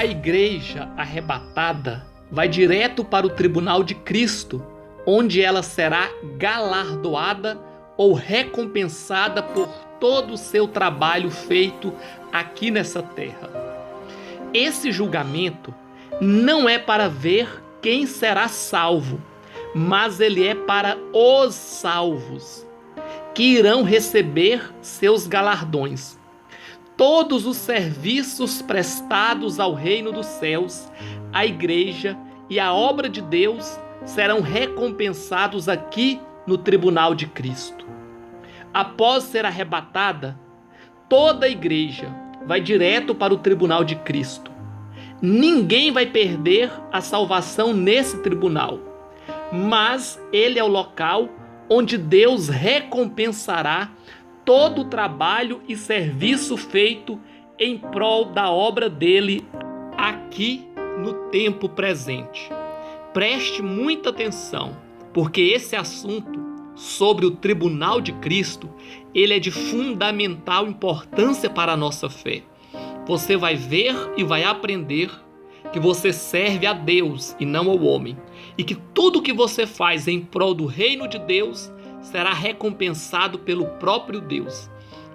A igreja arrebatada vai direto para o tribunal de Cristo, onde ela será galardoada ou recompensada por todo o seu trabalho feito aqui nessa terra. Esse julgamento não é para ver quem será salvo, mas ele é para os salvos, que irão receber seus galardões. Todos os serviços prestados ao reino dos céus, à igreja e à obra de Deus serão recompensados aqui no tribunal de Cristo. Após ser arrebatada, toda a igreja vai direto para o tribunal de Cristo. Ninguém vai perder a salvação nesse tribunal, mas ele é o local onde Deus recompensará todo o trabalho e serviço feito em prol da obra dele aqui no tempo presente. Preste muita atenção, porque esse assunto sobre o tribunal de Cristo, ele é de fundamental importância para a nossa fé. Você vai ver e vai aprender que você serve a Deus e não ao homem, e que tudo que você faz em prol do reino de Deus será recompensado pelo próprio Deus.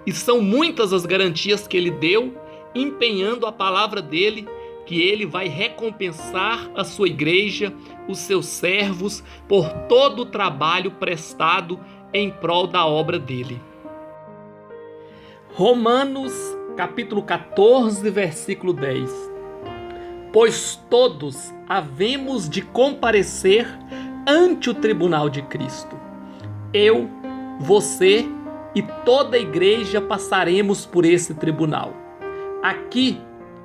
E são muitas as garantias que ele deu, empenhando a palavra dele, que ele vai recompensar a sua igreja, os seus servos, por todo o trabalho prestado em prol da obra dele. Romanos, capítulo 14, versículo 10. Pois todos havemos de comparecer ante o tribunal de Cristo. Eu, você e toda a igreja passaremos por esse tribunal. Aqui,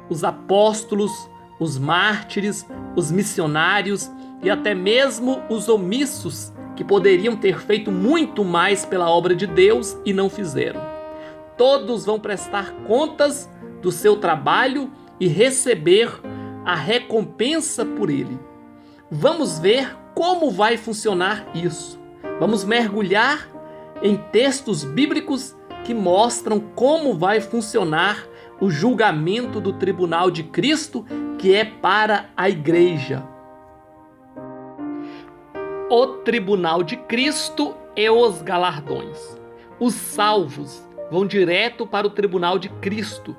os apóstolos, os mártires, os missionários e até mesmo os omissos, que poderiam ter feito muito mais pela obra de Deus e não fizeram. Todos vão prestar contas do seu trabalho e receber a recompensa por ele. Vamos ver como vai funcionar isso. Vamos mergulhar em textos bíblicos que mostram como vai funcionar o julgamento do tribunal de Cristo, que é para a igreja. O tribunal de Cristo é os galardões. Os salvos vão direto para o tribunal de Cristo,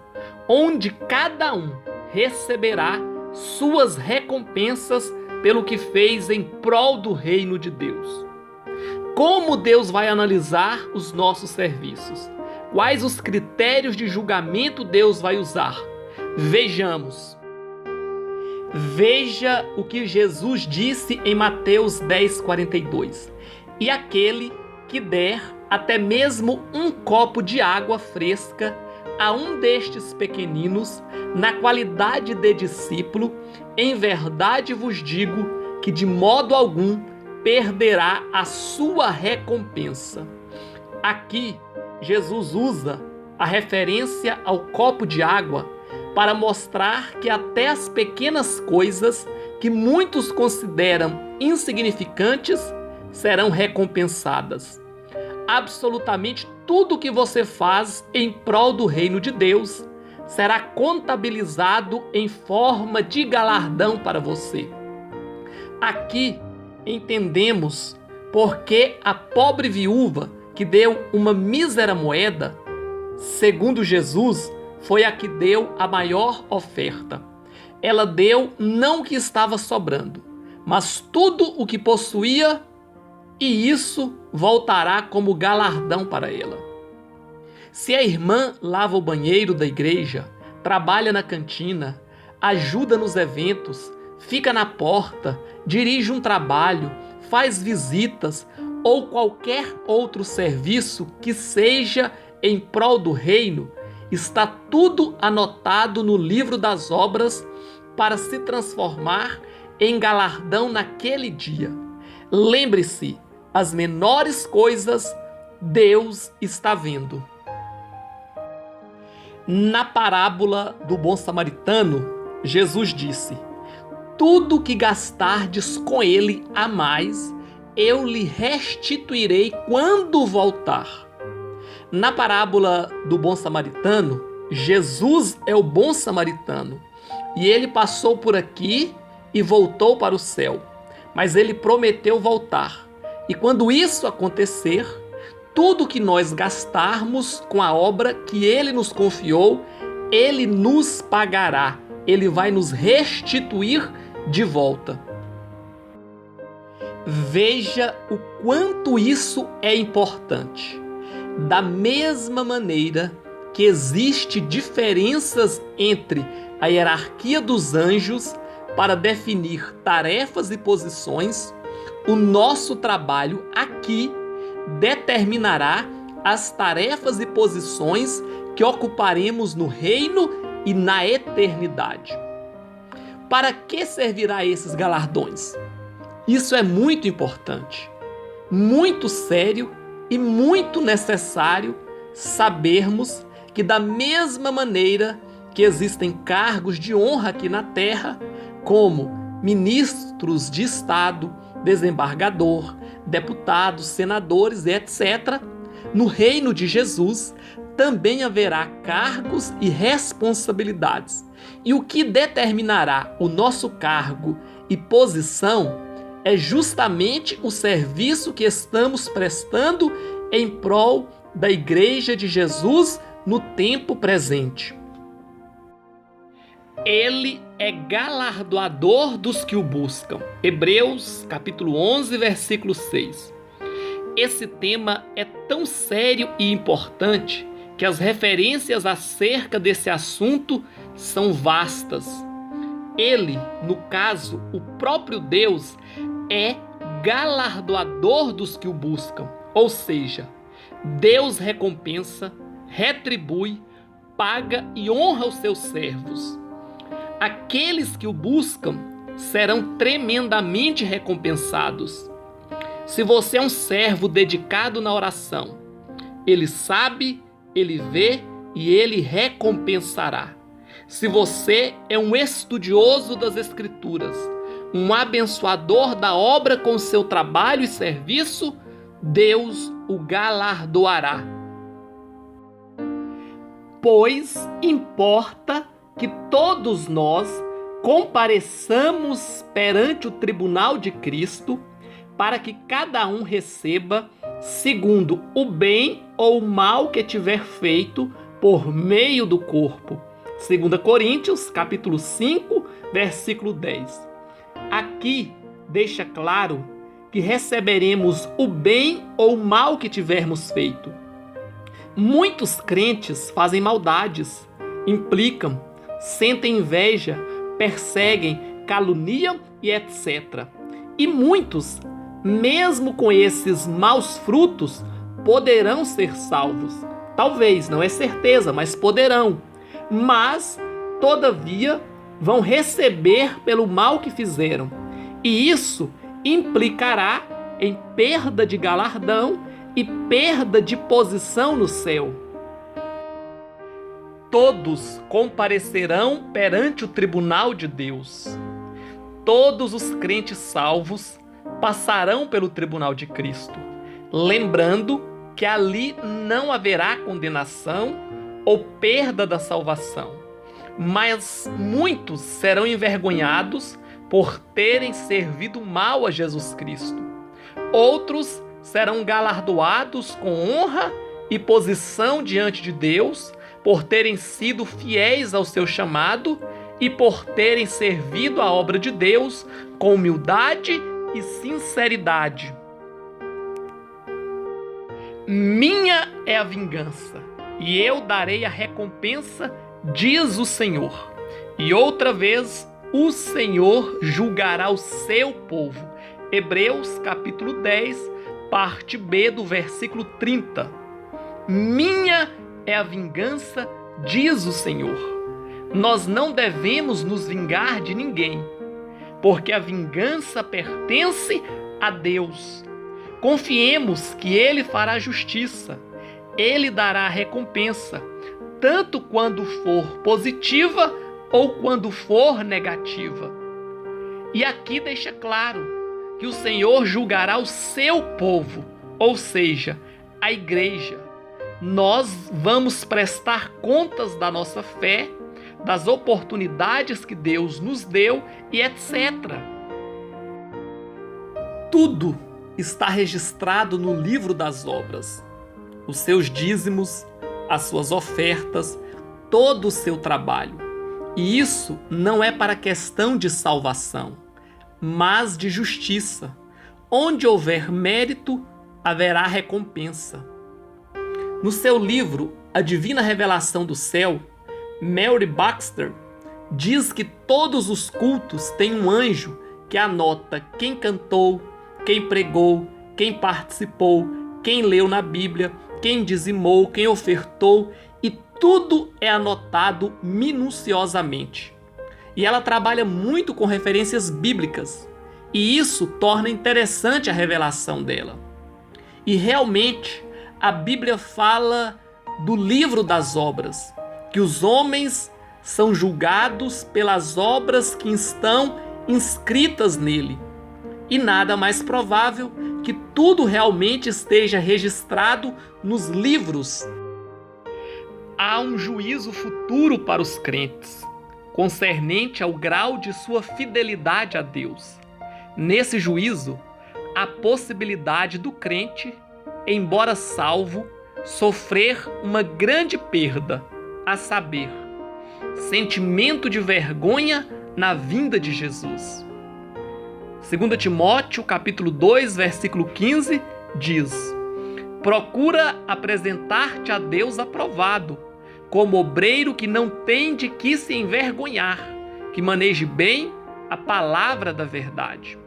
onde cada um receberá suas recompensas pelo que fez em prol do reino de Deus. Como Deus vai analisar os nossos serviços? Quais os critérios de julgamento Deus vai usar? Vejamos. Veja o que Jesus disse em Mateus 10:42. E aquele que der até mesmo um copo de água fresca a um destes pequeninos, na qualidade de discípulo, em verdade vos digo que de modo algum perderá a sua recompensa. Aqui, Jesus usa a referência ao copo de água para mostrar que até as pequenas coisas que muitos consideram insignificantes serão recompensadas. Absolutamente tudo que você faz em prol do reino de Deus será contabilizado em forma de galardão para você. Aqui entendemos porque a pobre viúva que deu uma mísera moeda, segundo Jesus, foi a que deu a maior oferta. Ela deu não o que estava sobrando, mas tudo o que possuía, e isso voltará como galardão para ela. Se a irmã lava o banheiro da igreja, trabalha na cantina, ajuda nos eventos, fica na porta, dirige um trabalho, faz visitas ou qualquer outro serviço que seja em prol do reino, está tudo anotado no livro das obras para se transformar em galardão naquele dia. Lembre-se, as menores coisas Deus está vendo. Na parábola do bom samaritano, Jesus disse: tudo que gastardes com ele a mais, eu lhe restituirei quando voltar. Na parábola do bom samaritano, Jesus é o bom samaritano. e ele passou por aqui e voltou para o céu. Mas ele prometeu voltar. E quando isso acontecer, tudo que nós gastarmos com a obra que ele nos confiou, ele nos pagará. Ele vai nos restituir de volta. Veja o quanto isso é importante. Da mesma maneira que existe diferenças entre a hierarquia dos anjos para definir tarefas e posições, o nosso trabalho aqui determinará as tarefas e posições que ocuparemos no reino e na eternidade. Para que servirá esses galardões? Isso é muito importante, muito sério e muito necessário sabermos que, da mesma maneira que existem cargos de honra aqui na terra, como ministros de Estado, desembargador, deputados, senadores, etc., no reino de Jesus também haverá cargos e responsabilidades. E o que determinará o nosso cargo e posição é justamente o serviço que estamos prestando em prol da Igreja de Jesus no tempo presente. Ele é galardoador dos que o buscam. Hebreus, capítulo 11, versículo 6. Esse tema é tão sério e importante que as referências acerca desse assunto são vastas. Ele, no caso, o próprio Deus, é galardoador dos que o buscam. Ou seja, Deus recompensa, retribui, paga e honra os seus servos. Aqueles que o buscam serão tremendamente recompensados. Se você é um servo dedicado na oração, ele sabe, ele vê e ele recompensará. Se você é um estudioso das Escrituras, um abençoador da obra com seu trabalho e serviço, Deus o galardoará. Pois importa que todos nós compareçamos perante o tribunal de Cristo, para que cada um receba segundo o bem ou o mal que tiver feito por meio do corpo. 2 Coríntios, capítulo 5, versículo 10. Aqui deixa claro que receberemos o bem ou o mal que tivermos feito. Muitos crentes fazem maldades, implicam, sentem inveja, perseguem, caluniam e etc. E muitos, mesmo com esses maus frutos, poderão ser salvos. Talvez, não é certeza, mas poderão. Mas, todavia, vão receber pelo mal que fizeram. E isso implicará em perda de galardão e perda de posição no céu. Todos comparecerão perante o tribunal de Deus. Todos os crentes salvos passarão pelo tribunal de Cristo, lembrando que ali não haverá condenação ou perda da salvação, mas muitos serão envergonhados por terem servido mal a Jesus Cristo. Outros serão galardoados com honra e posição diante de Deus por terem sido fiéis ao seu chamado e por terem servido a obra de Deus com humildade e sinceridade. Minha é a vingança, e eu darei a recompensa, diz o Senhor. E outra vez, o Senhor julgará o seu povo. Hebreus, capítulo 10, parte B do versículo 30. Minha é a vingança, diz o Senhor. Nós não devemos nos vingar de ninguém, porque a vingança pertence a Deus. Confiemos que Ele fará justiça. Ele dará a recompensa, tanto quando for positiva ou quando for negativa. E aqui deixa claro que o Senhor julgará o seu povo, ou seja, a igreja. Nós vamos prestar contas da nossa fé das oportunidades que Deus nos deu e etc. Tudo está registrado no livro das obras. Os seus dízimos, as suas ofertas, todo o seu trabalho. E isso não é para questão de salvação, mas de justiça. Onde houver mérito, haverá recompensa. No seu livro A Divina Revelação do Céu, Mary Baxter diz que todos os cultos têm um anjo que anota quem cantou, quem pregou, quem participou, quem leu na Bíblia, quem dizimou, quem ofertou, e tudo é anotado minuciosamente. E ela trabalha muito com referências bíblicas, e isso torna interessante a revelação dela. E realmente, a Bíblia fala do livro das obras, que os homens são julgados pelas obras que estão inscritas nele. E nada mais provável que tudo realmente esteja registrado nos livros. Há um juízo futuro para os crentes, concernente ao grau de sua fidelidade a Deus. Nesse juízo, há possibilidade do crente, embora salvo, sofrer uma grande perda, a saber, sentimento de vergonha na vinda de Jesus. 2 Timóteo, capítulo 2, versículo 15, diz: procura apresentar-te a Deus aprovado, como obreiro que não tem de que se envergonhar, que maneje bem a palavra da verdade.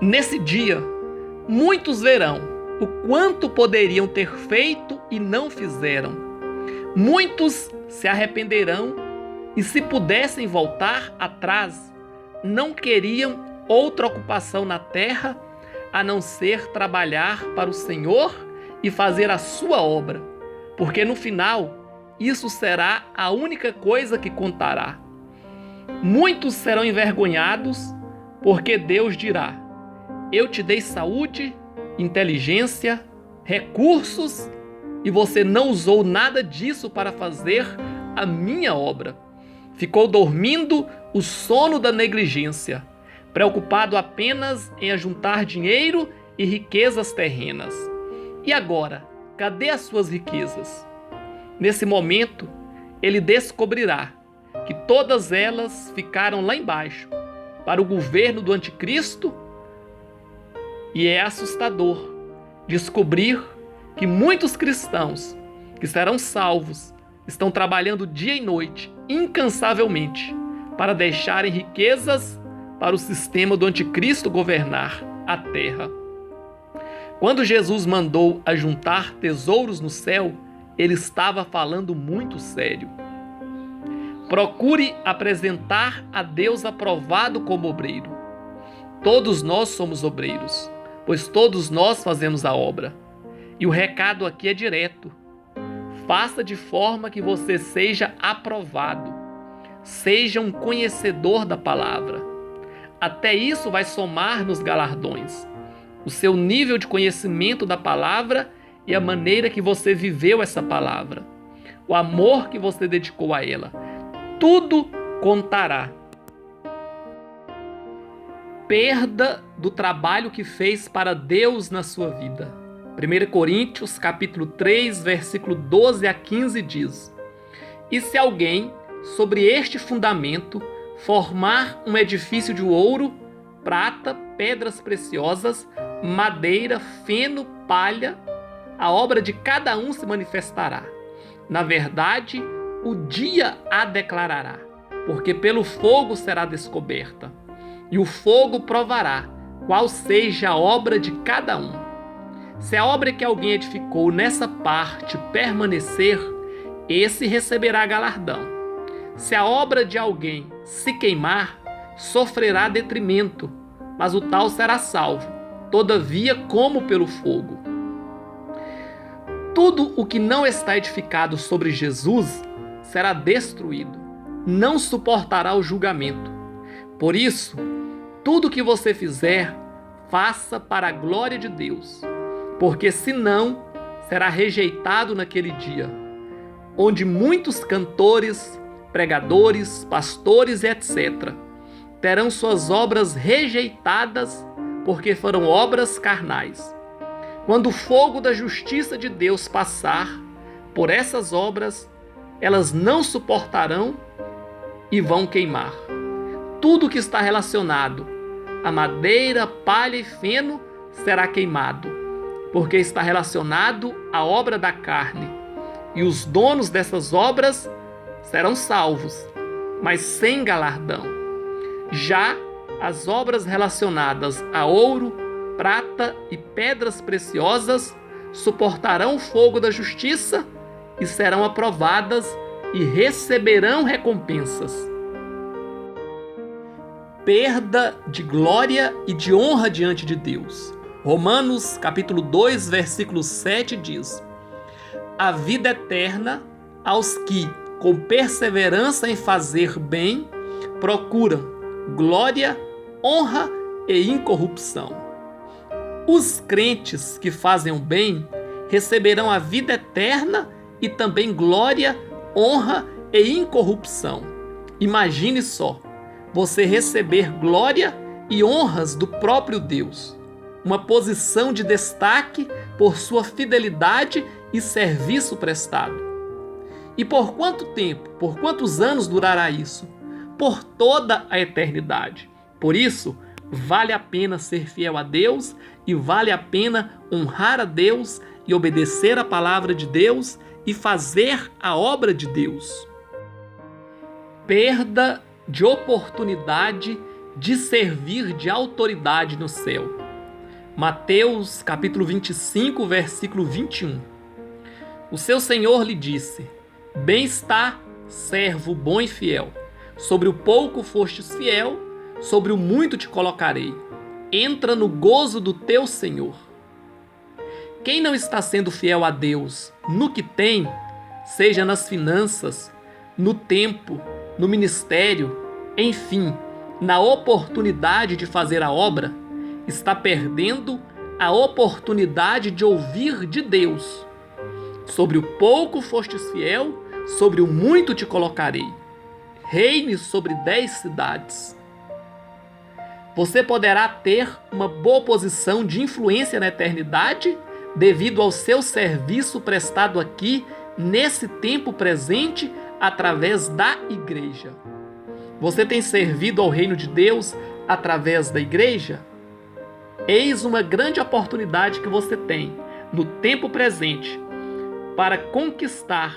Nesse dia, muitos verão o quanto poderiam ter feito e não fizeram. Muitos se arrependerão e, se pudessem voltar atrás, não queriam outra ocupação na terra a não ser trabalhar para o Senhor e fazer a sua obra, porque no final isso será a única coisa que contará. Muitos serão envergonhados, porque Deus dirá: eu te dei saúde, inteligência, recursos, e você não usou nada disso para fazer a minha obra. Ficou dormindo o sono da negligência, preocupado apenas em ajuntar dinheiro e riquezas terrenas. E agora, cadê as suas riquezas? Nesse momento, ele descobrirá que todas elas ficaram lá embaixo, para o governo do anticristo, e é assustador descobrir que muitos cristãos que serão salvos estão trabalhando dia e noite, incansavelmente, para deixarem riquezas para o sistema do anticristo governar a terra. Quando Jesus mandou ajuntar tesouros no céu, ele estava falando muito sério. Procure apresentar a Deus aprovado como obreiro. Todos nós somos obreiros, pois todos nós fazemos a obra. E o recado aqui é direto. Faça de forma que você seja aprovado. Seja um conhecedor da palavra. Até isso vai somar nos galardões. O seu nível de conhecimento da palavra e a maneira que você viveu essa palavra. O amor que você dedicou a ela. Tudo contará. Perda do trabalho que fez para Deus na sua vida. 1 Coríntios, capítulo 3, versículo 12 a 15 diz: e se alguém, sobre este fundamento, formar um edifício de ouro, prata, pedras preciosas, madeira, feno, palha, a obra de cada um se manifestará. Na verdade, o dia a declarará, porque pelo fogo será descoberta, e o fogo provará qual seja a obra de cada um. Se a obra que alguém edificou nessa parte permanecer, esse receberá galardão. Se a obra de alguém se queimar, sofrerá detrimento, mas o tal será salvo, todavia como pelo fogo. Tudo o que não está edificado sobre Jesus será destruído, não suportará o julgamento. Por isso, tudo o que você fizer, faça para a glória de Deus, porque senão será rejeitado naquele dia, onde muitos cantores pregadores, pastores e etc. terão suas obras rejeitadas porque foram obras carnais. Quando o fogo da justiça de Deus passar por essas obras, elas não suportarão e vão queimar. Tudo que está relacionado a madeira, palha e feno será queimado, porque está relacionado à obra da carne. E os donos dessas obras serão salvos, mas sem galardão. Já as obras relacionadas a ouro, prata e pedras preciosas suportarão o fogo da justiça e serão aprovadas e receberão recompensas. Perda de glória e de honra diante de Deus. Romanos capítulo 2, versículo 7 diz: a vida eterna aos que, com perseverança em fazer bem, procuram glória, honra e incorrupção. Os crentes que fazem o bem receberão a vida eterna e também glória, honra e incorrupção. Imagine só, você receber glória e honras do próprio Deus, uma posição de destaque por sua fidelidade e serviço prestado. E por quanto tempo, por quantos anos durará isso? Por toda a eternidade. Por isso, vale a pena ser fiel a Deus e vale a pena honrar a Deus e obedecer a palavra de Deus e fazer a obra de Deus. Perda de oportunidade de servir de autoridade no céu. Mateus capítulo 25, versículo 21. O seu Senhor lhe disse: bem está, servo bom e fiel. Sobre o pouco fostes fiel, sobre o muito te colocarei. Entra no gozo do teu Senhor. Quem não está sendo fiel a Deus no que tem, seja nas finanças, no tempo, no ministério, enfim, na oportunidade de fazer a obra, está perdendo a oportunidade de ouvir de Deus. Sobre o pouco fostes fiel, sobre o muito te colocarei. Reine sobre 10 cidades. Você poderá ter uma boa posição de influência na eternidade devido ao seu serviço prestado aqui, nesse tempo presente, através da igreja. Você tem servido ao reino de Deus através da igreja? Eis uma grande oportunidade que você tem, no tempo presente, para conquistar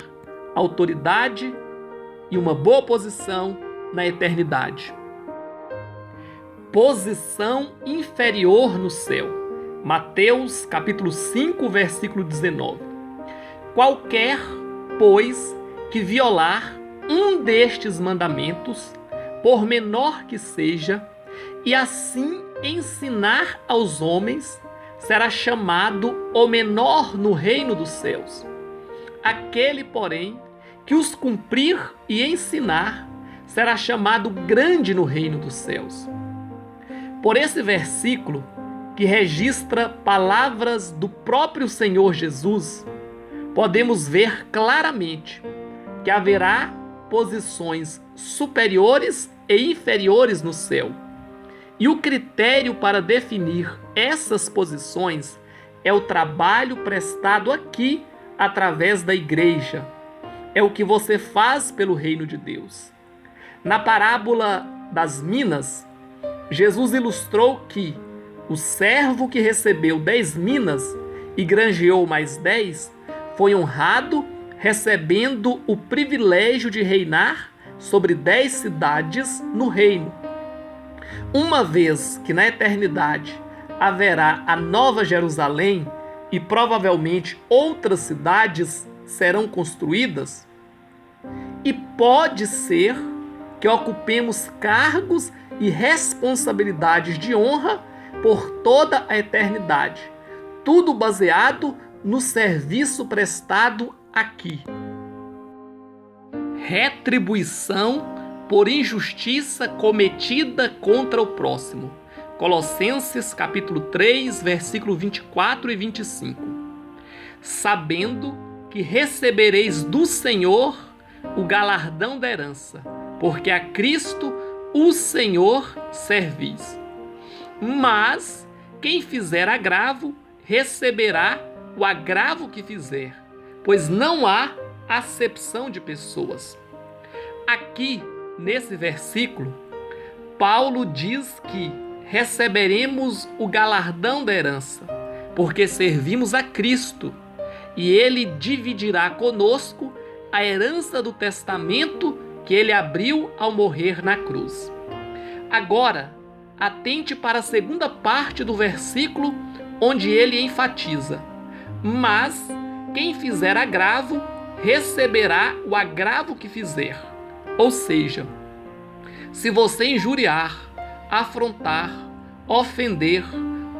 autoridade e uma boa posição na eternidade. Posição inferior no céu. Mateus capítulo 5, versículo 19. Qualquer, pois, que violar um destes mandamentos, por menor que seja, e assim ensinar aos homens, será chamado o menor no reino dos céus. Aquele, porém, que os cumprir e ensinar, será chamado grande no reino dos céus. Por esse versículo, que registra palavras do próprio Senhor Jesus, podemos ver claramente que haverá posições superiores e inferiores no céu. E o critério para definir essas posições é o trabalho prestado aqui através da igreja. É o que você faz pelo reino de Deus. Na parábola das minas, Jesus ilustrou que o servo que recebeu 10 minas e granjeou mais 10 foi honrado, recebendo o privilégio de reinar sobre 10 cidades no reino. Uma vez que na eternidade haverá a Nova Jerusalém e provavelmente outras cidades serão construídas, e pode ser que ocupemos cargos e responsabilidades de honra por toda a eternidade, tudo baseado no serviço prestado aqui. Retribuição por injustiça cometida contra o próximo. Colossenses capítulo 3, versículo 24 e 25. Sabendo que recebereis do Senhor o galardão da herança, porque a Cristo, o Senhor, servis. Mas quem fizer agravo, receberá o agravo que fizer, pois não há acepção de pessoas. Aqui, nesse versículo, Paulo diz que receberemos o galardão da herança, porque servimos a Cristo, e Ele dividirá conosco a herança do testamento que Ele abriu ao morrer na cruz. Agora, atente para a segunda parte do versículo, onde ele enfatiza: mas quem fizer agravo, receberá o agravo que fizer. Ou seja, se você injuriar, afrontar, ofender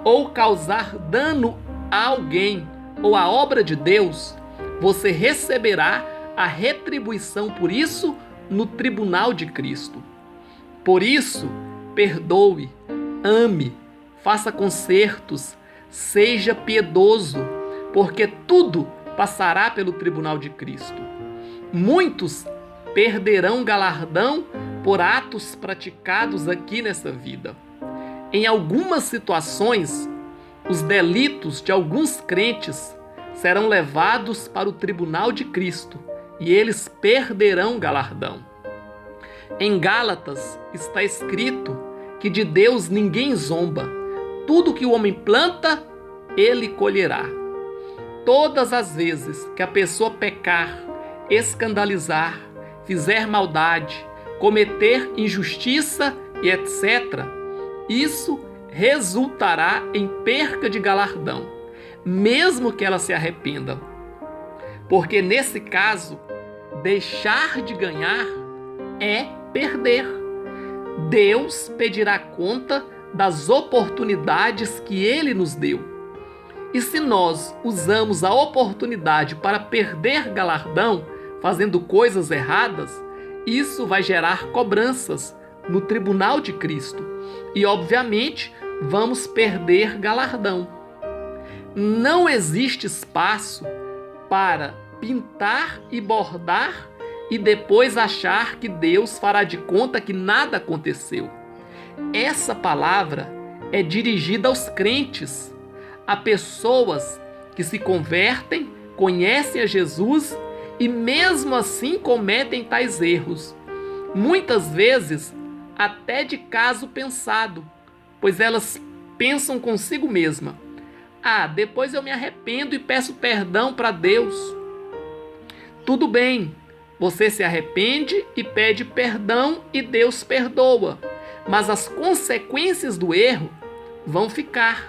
ou causar dano a alguém ou à obra de Deus, você receberá a retribuição por isso no tribunal de Cristo. Por isso, perdoe, ame, faça consertos, seja piedoso, porque tudo passará pelo tribunal de Cristo. Muitos perderão galardão por atos praticados aqui nessa vida. Em algumas situações, os delitos de alguns crentes serão levados para o tribunal de Cristo e eles perderão galardão. Em Gálatas está escrito que de Deus ninguém zomba. Tudo que o homem planta, ele colherá. Todas as vezes que a pessoa pecar, escandalizar, fizer maldade, cometer injustiça e etc., isso resultará em perca de galardão, mesmo que ela se arrependa. Porque nesse caso, deixar de ganhar é perder. Deus pedirá conta das oportunidades que Ele nos deu. E se nós usamos a oportunidade para perder galardão, fazendo coisas erradas, isso vai gerar cobranças no tribunal de Cristo. E, obviamente, vamos perder galardão. Não existe espaço para pintar e bordar e depois achar que Deus fará de conta que nada aconteceu. Essa palavra é dirigida aos crentes, a pessoas que se convertem, conhecem a Jesus e mesmo assim cometem tais erros. Muitas vezes até de caso pensado, pois elas pensam consigo mesma: depois eu me arrependo e peço perdão para Deus. Tudo bem, você se arrepende e pede perdão e Deus perdoa, mas as consequências do erro vão ficar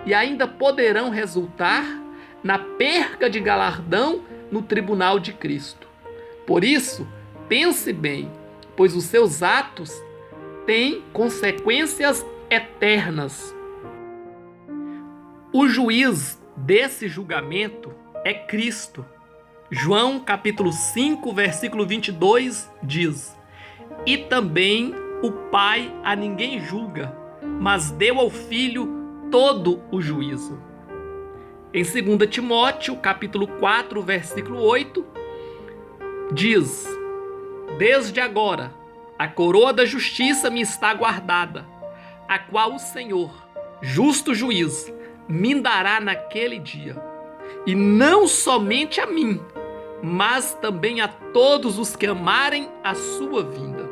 e ainda poderão resultar na perca de galardão no tribunal de Cristo. Por isso, pense bem, pois os seus atos têm consequências eternas. O juiz desse julgamento é Cristo. João capítulo 5, versículo 22 diz: e também o Pai a ninguém julga, mas deu ao Filho todo o juízo. Em 2 Timóteo capítulo 4, versículo 8, diz: desde agora a coroa da justiça me está guardada, a qual o Senhor, justo juiz, me dará naquele dia, e não somente a mim, mas também a todos os que amarem a sua vinda.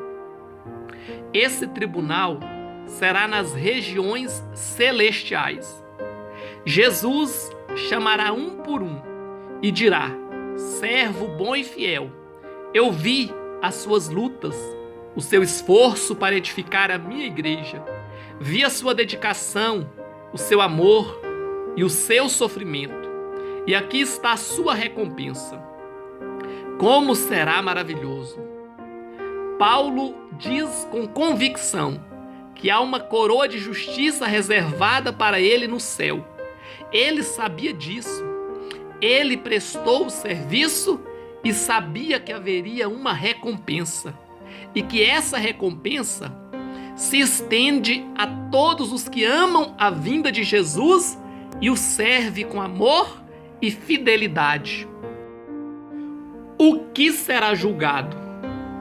Esse tribunal será nas regiões celestiais. Jesus chamará um por um e dirá: servo bom e fiel, eu vi as suas lutas, o seu esforço para edificar a minha igreja, vi a sua dedicação, o seu amor e o seu sofrimento, e aqui está a sua recompensa. Como será maravilhoso! Paulo diz com convicção que há uma coroa de justiça reservada para ele no céu. Ele sabia disso. Ele prestou o serviço e sabia que haveria uma recompensa. E que essa recompensa se estende a todos os que amam a vinda de Jesus e o servem com amor e fidelidade. O que será julgado?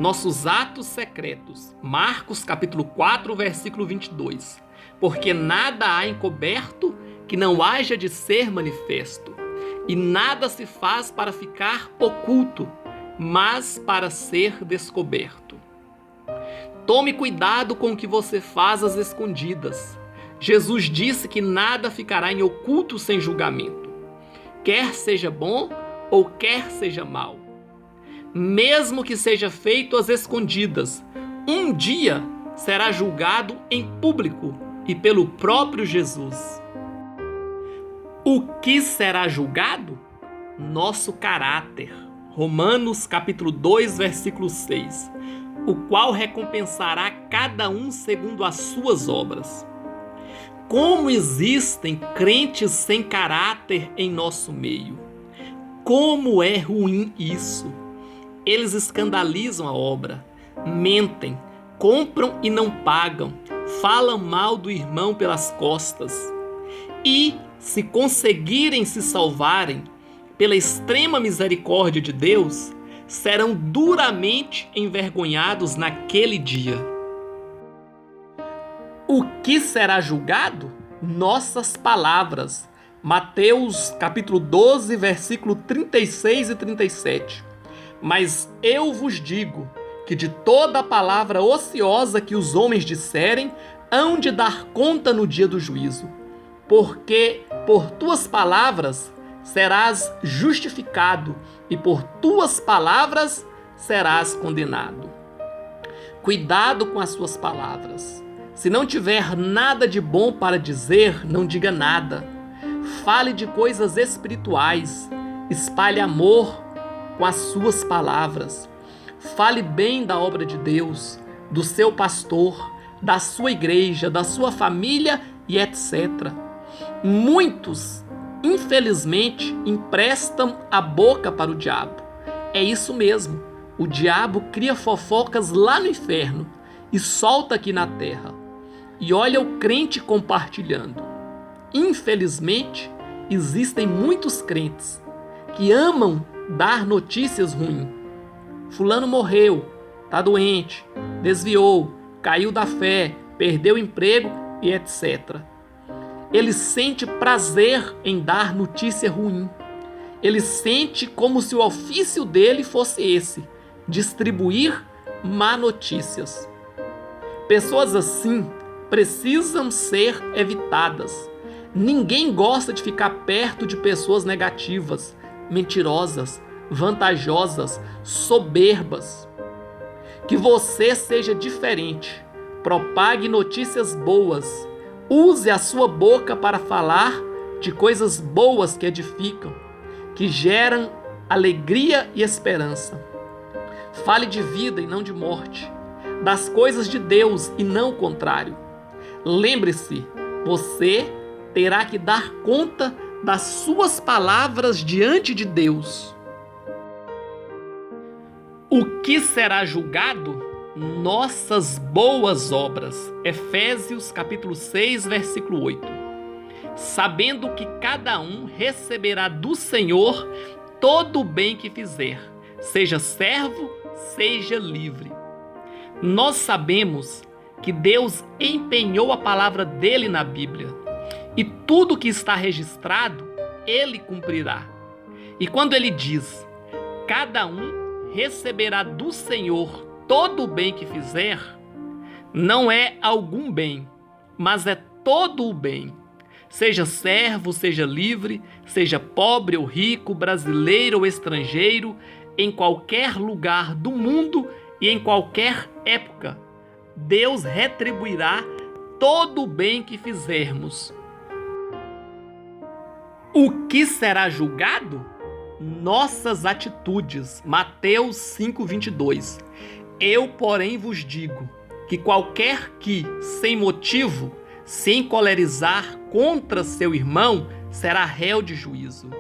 Nossos atos secretos. Marcos capítulo 4, versículo 22. Porque nada há encoberto que não haja de ser manifesto, e nada se faz para ficar oculto, mas para ser descoberto. Tome cuidado com o que você faz às escondidas. Jesus disse que nada ficará em oculto sem julgamento, quer seja bom ou quer seja mal. Mesmo que seja feito às escondidas, um dia será julgado em público e pelo próprio Jesus. O que será julgado? Nosso caráter. Romanos capítulo 2, versículo 6. O qual recompensará cada um segundo as suas obras. Como existem crentes sem caráter em nosso meio. Como é ruim isso. Eles escandalizam a obra, mentem, compram e não pagam, falam mal do irmão pelas costas. E, se conseguirem se salvarem, pela extrema misericórdia de Deus, serão duramente envergonhados naquele dia. O que será julgado? Nossas palavras. Mateus capítulo 12, versículo 36 e 37. Mas eu vos digo que de toda palavra ociosa que os homens disserem, hão de dar conta no dia do juízo. Porque por tuas palavras serás justificado, e por tuas palavras serás condenado. Cuidado com as suas palavras. Se não tiver nada de bom para dizer, não diga nada. Fale de coisas espirituais. Espalhe amor com as suas palavras. Fale bem da obra de Deus, do seu pastor, da sua igreja, da sua família e etc. Muitos, infelizmente, emprestam a boca para o diabo. É isso mesmo. O diabo cria fofocas lá no inferno e solta aqui na terra. E olha o crente compartilhando. Infelizmente, existem muitos crentes que amam dar notícias ruins. Fulano morreu, está doente, desviou, caiu da fé, perdeu o emprego e etc. Ele sente prazer em dar notícia ruim. Ele sente como se o ofício dele fosse esse, distribuir má notícias. Pessoas assim precisam ser evitadas. Ninguém gosta de ficar perto de pessoas negativas, mentirosas, vantajosas, soberbas. Que você seja diferente. Propague notícias boas. Use a sua boca para falar de coisas boas que edificam, que geram alegria e esperança. Fale de vida e não de morte, das coisas de Deus e não o contrário. Lembre-se, você terá que dar conta das suas palavras diante de Deus. O que será julgado? Nossas boas obras. Efésios capítulo 6, versículo 8. Sabendo que cada um receberá do Senhor todo o bem que fizer, seja servo, seja livre. Nós sabemos que Deus empenhou a palavra dele na Bíblia, e tudo que está registrado, ele cumprirá. E quando ele diz, cada um receberá do Senhor todo o bem que fizer, não é algum bem, mas é todo o bem. Seja servo, seja livre, seja pobre ou rico, brasileiro ou estrangeiro, em qualquer lugar do mundo e em qualquer época, Deus retribuirá todo o bem que fizermos. O que será julgado? Nossas atitudes. Mateus 5:22. Eu, porém, vos digo que qualquer que, sem motivo, se encolerizar contra seu irmão, será réu de juízo.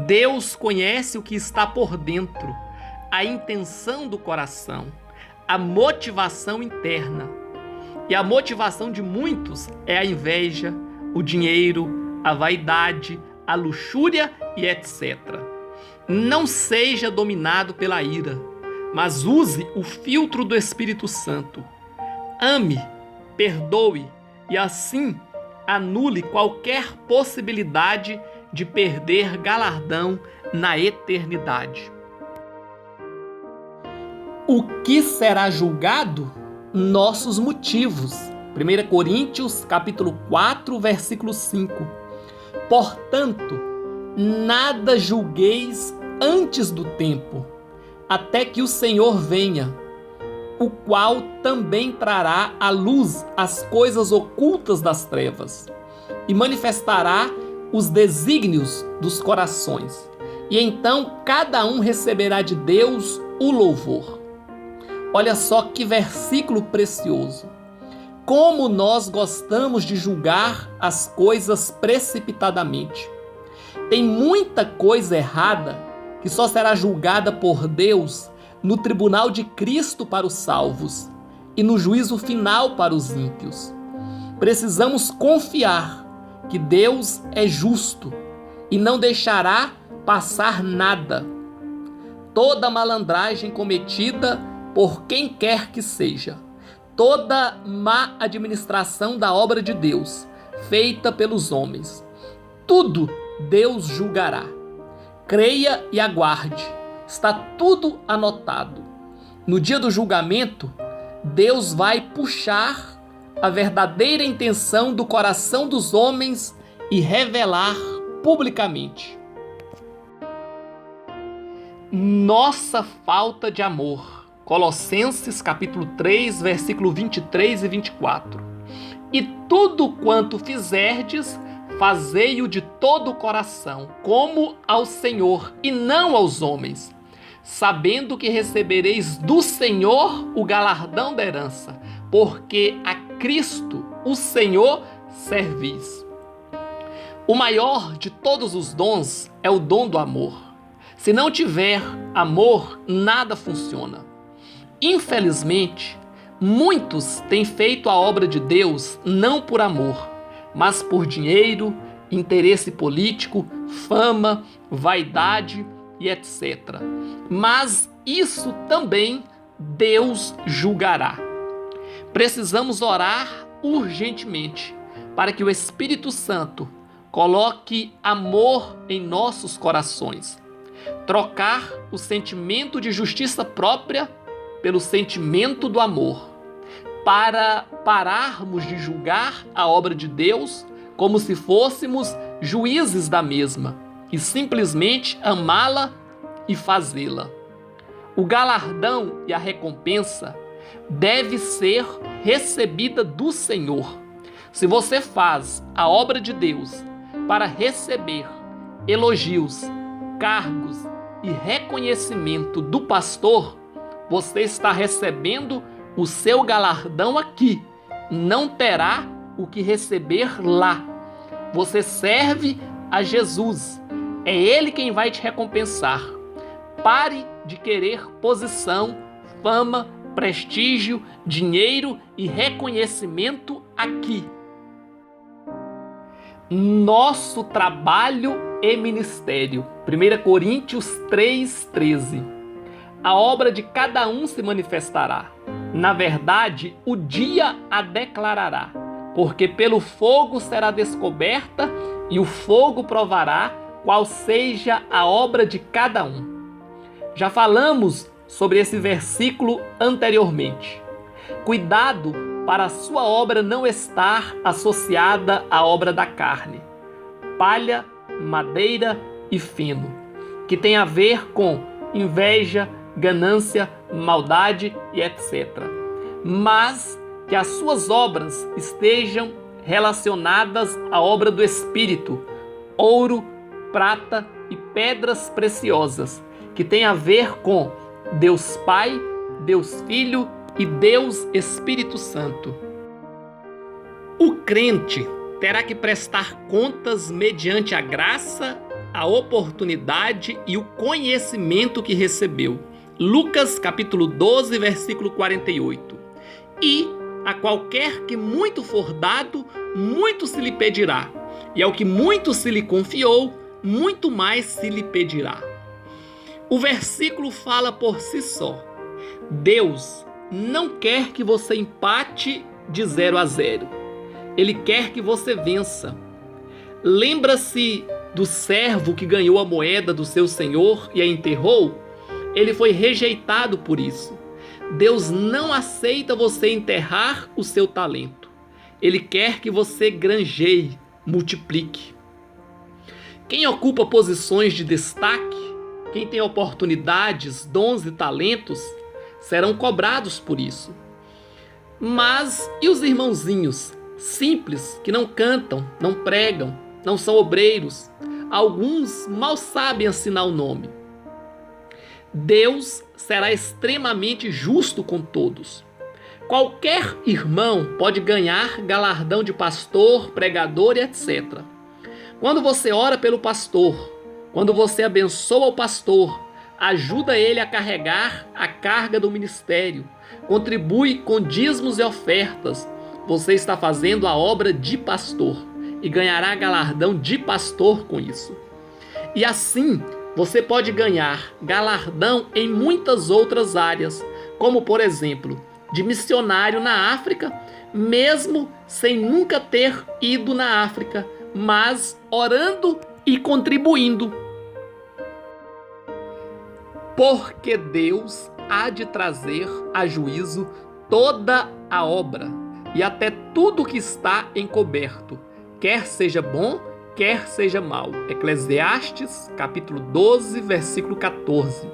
Deus conhece o que está por dentro, a intenção do coração, a motivação interna. E a motivação de muitos é a inveja, o dinheiro, a vaidade, a luxúria e etc. Não seja dominado pela ira, mas use o filtro do Espírito Santo. Ame, perdoe e assim anule qualquer possibilidade de perder galardão na eternidade. O que será julgado? Nossos motivos. 1 Coríntios, capítulo 4, versículo 5. Portanto, nada julgueis antes do tempo, até que o Senhor venha, o qual também trará à luz as coisas ocultas das trevas, e manifestará os desígnios dos corações. E então cada um receberá de Deus o louvor. Olha só que versículo precioso. Como nós gostamos de julgar as coisas precipitadamente. Tem muita coisa errada que só será julgada por Deus no tribunal de Cristo para os salvos e no juízo final para os ímpios. Precisamos confiar que Deus é justo e não deixará passar nada. Toda malandragem cometida por quem quer que seja, toda má administração da obra de Deus, feita pelos homens, tudo Deus julgará. Creia e aguarde, está tudo anotado. No dia do julgamento, Deus vai puxar a verdadeira intenção do coração dos homens e revelar publicamente. Nossa falta de amor. Colossenses capítulo 3, versículo 23 e 24. E tudo quanto fizerdes, fazei-o de todo o coração, como ao Senhor e não aos homens, sabendo que recebereis do Senhor o galardão da herança, porque a Cristo, o Senhor, servis. O maior de todos os dons é o dom do amor. Se não tiver amor, nada funciona. Infelizmente, muitos têm feito a obra de Deus não por amor, mas por dinheiro, interesse político, fama, vaidade e etc. Mas isso também Deus julgará. Precisamos orar urgentemente para que o Espírito Santo coloque amor em nossos corações. Trocar o sentimento de justiça própria pelo sentimento do amor, para pararmos de julgar a obra de Deus como se fôssemos juízes da mesma e simplesmente amá-la e fazê-la. O galardão e a recompensa deve ser recebida do Senhor. Se você faz a obra de Deus para receber elogios, cargos e reconhecimento do pastor, você está recebendo o seu galardão aqui, não terá o que receber lá. Você serve a Jesus, é Ele quem vai te recompensar. Pare de querer posição, fama, prestígio, dinheiro e reconhecimento aqui. Nosso trabalho e ministério. 1 Coríntios 3:13. A obra de cada um se manifestará. Na verdade, o dia a declarará, porque pelo fogo será descoberta e o fogo provará qual seja a obra de cada um. Já falamos sobre esse versículo anteriormente. Cuidado para a sua obra não estar associada à obra da carne, palha, madeira e feno, que tem a ver com inveja, ganância, maldade e etc. Mas que as suas obras estejam relacionadas à obra do Espírito, ouro, prata e pedras preciosas, que tem a ver com Deus Pai, Deus Filho e Deus Espírito Santo. O crente terá que prestar contas mediante a graça, a oportunidade e o conhecimento que recebeu. Lucas capítulo 12, versículo 48. E a qualquer que muito for dado, muito se lhe pedirá. E ao que muito se lhe confiou, muito mais se lhe pedirá. O versículo fala por si só. Deus não quer que você empate de 0 a 0. Ele quer que você vença. Lembra-se do servo que ganhou a moeda do seu senhor e a enterrou? Ele foi rejeitado por isso. Deus não aceita você enterrar o seu talento. Ele quer que você granjeie, multiplique. Quem ocupa posições de destaque, quem tem oportunidades, dons e talentos, serão cobrados por isso. Mas e os irmãozinhos simples que não cantam, não pregam, não são obreiros? Alguns mal sabem assinar o nome. Deus será extremamente justo com todos. Qualquer irmão pode ganhar galardão de pastor, pregador e etc. Quando você ora pelo pastor, quando você abençoa o pastor, ajuda ele a carregar a carga do ministério, contribui com dízimos e ofertas, você está fazendo a obra de pastor e ganhará galardão de pastor com isso. E assim, você pode ganhar galardão em muitas outras áreas, como por exemplo, de missionário na África, mesmo sem nunca ter ido na África, mas orando e contribuindo. Porque Deus há de trazer a juízo toda a obra e até tudo que está encoberto, quer seja bom, quer seja mal. Eclesiastes, capítulo 12, versículo 14.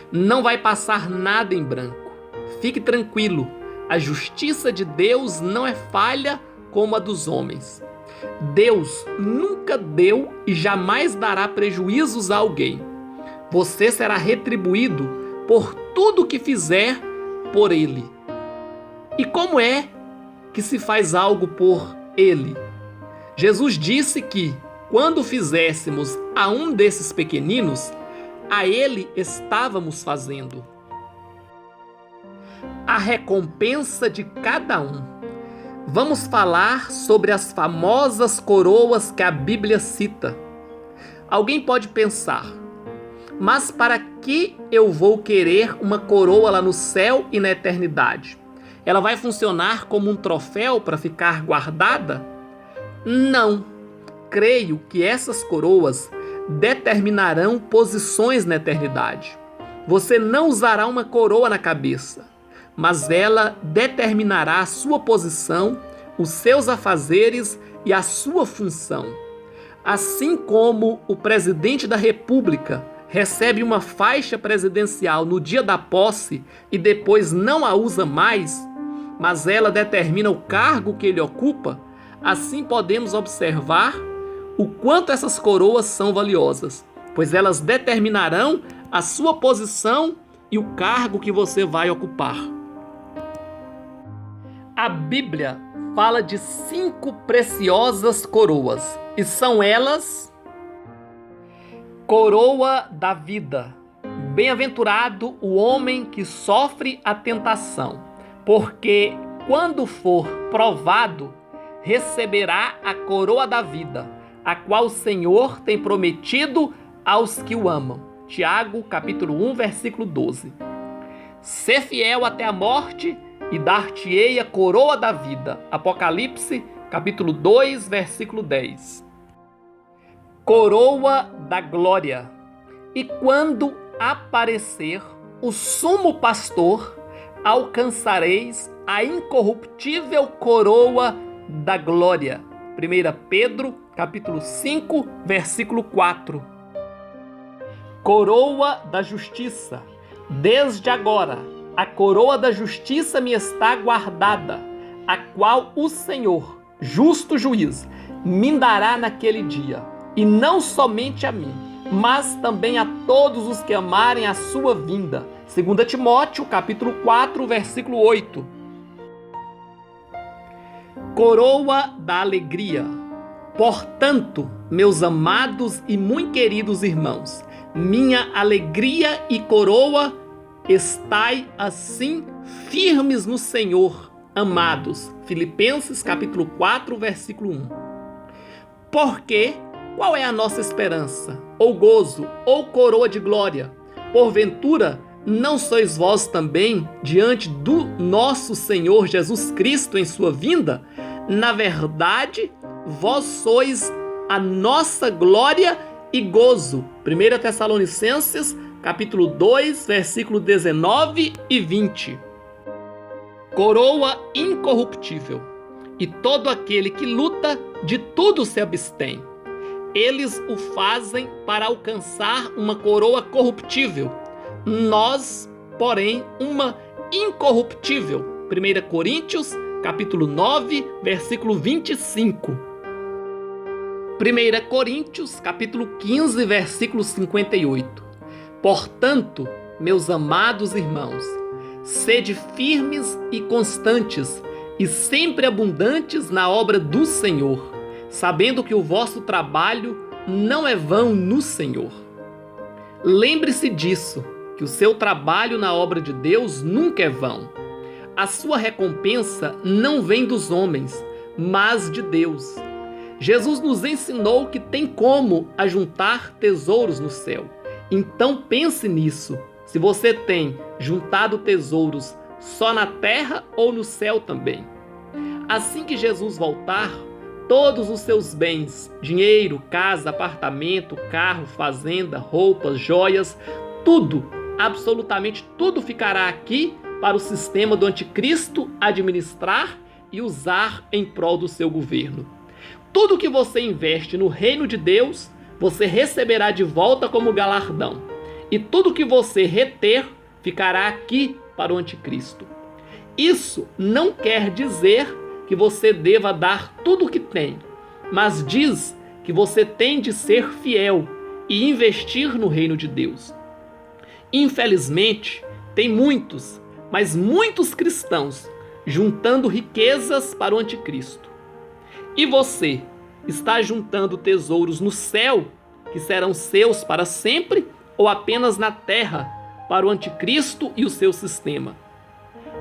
Não vai passar nada em branco. Fique tranquilo, a justiça de Deus não é falha como a dos homens. Deus nunca deu e jamais dará prejuízos a alguém. Você será retribuído por tudo que fizer por Ele. E como é que se faz algo por Ele? Jesus disse que, quando fizéssemos a um desses pequeninos, a Ele estávamos fazendo. A recompensa de cada um. Vamos falar sobre as famosas coroas que a Bíblia cita. Alguém pode pensar, mas para que eu vou querer uma coroa lá no céu e na eternidade? Ela vai funcionar como um troféu para ficar guardada? Não. Creio que essas coroas determinarão posições na eternidade. Você não usará uma coroa na cabeça, mas ela determinará a sua posição, os seus afazeres e a sua função. Assim como o presidente da República recebe uma faixa presidencial no dia da posse e depois não a usa mais, mas ela determina o cargo que ele ocupa, assim podemos observar o quanto essas coroas são valiosas, pois elas determinarão a sua posição e o cargo que você vai ocupar. A Bíblia fala de 5 preciosas coroas, e são elas: coroa da vida. Bem-aventurado o homem que sofre a tentação, porque quando for provado, receberá a coroa da vida, a qual o Senhor tem prometido aos que o amam. Tiago, capítulo 1, versículo 12. Ser fiel até a morte e dar-te-ei a coroa da vida. Apocalipse, capítulo 2, versículo 10. Coroa da glória. E quando aparecer o sumo pastor, alcançareis a incorruptível coroa da glória. 1 Pedro, capítulo 5, versículo 4. Coroa da justiça. Desde agora, a coroa da justiça me está guardada, a qual o Senhor, justo juiz, me dará naquele dia, e não somente a mim, mas também a todos os que amarem a sua vinda. 2 Timóteo, capítulo 4, versículo 8. Coroa da alegria. Portanto, meus amados e muito queridos irmãos, minha alegria e coroa, estai assim firmes no Senhor, amados. Filipenses capítulo 4, versículo 1. Porque qual é a nossa esperança? Ou gozo, ou coroa de glória? Porventura, não sois vós também diante do nosso Senhor Jesus Cristo em sua vinda? Na verdade, vós sois a nossa glória e gozo. 1 Tessalonicenses, capítulo 2, versículo 19 e 20. Coroa incorruptível. E todo aquele que luta, de tudo se abstém. Eles o fazem para alcançar uma coroa corruptível. Nós, porém, uma incorruptível. 1 Coríntios, capítulo 9, versículo 25. 1 Coríntios, capítulo 15, versículo 58. Portanto, meus amados irmãos, sede firmes e constantes, e sempre abundantes na obra do Senhor, sabendo que o vosso trabalho não é vão no Senhor. Lembre-se disso, que o seu trabalho na obra de Deus nunca é vão. A sua recompensa não vem dos homens, mas de Deus. Jesus nos ensinou que tem como ajuntar tesouros no céu. Então pense nisso, se você tem juntado tesouros só na terra ou no céu também. Assim que Jesus voltar, todos os seus bens, dinheiro, casa, apartamento, carro, fazenda, roupas, joias, tudo, absolutamente tudo ficará aqui para o sistema do anticristo administrar e usar em prol do seu governo. Tudo que você investe no reino de Deus, você receberá de volta como galardão. E tudo que você reter ficará aqui para o anticristo. Isso não quer dizer que você deva dar tudo o que tem, mas diz que você tem de ser fiel e investir no reino de Deus. Infelizmente, tem muitos, mas muitos cristãos juntando riquezas para o anticristo. E você está juntando tesouros no céu, que serão seus para sempre, ou apenas na terra, para o anticristo e o seu sistema?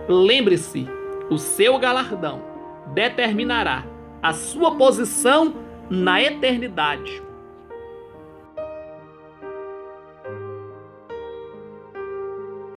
Lembre-se, o seu galardão determinará a sua posição na eternidade.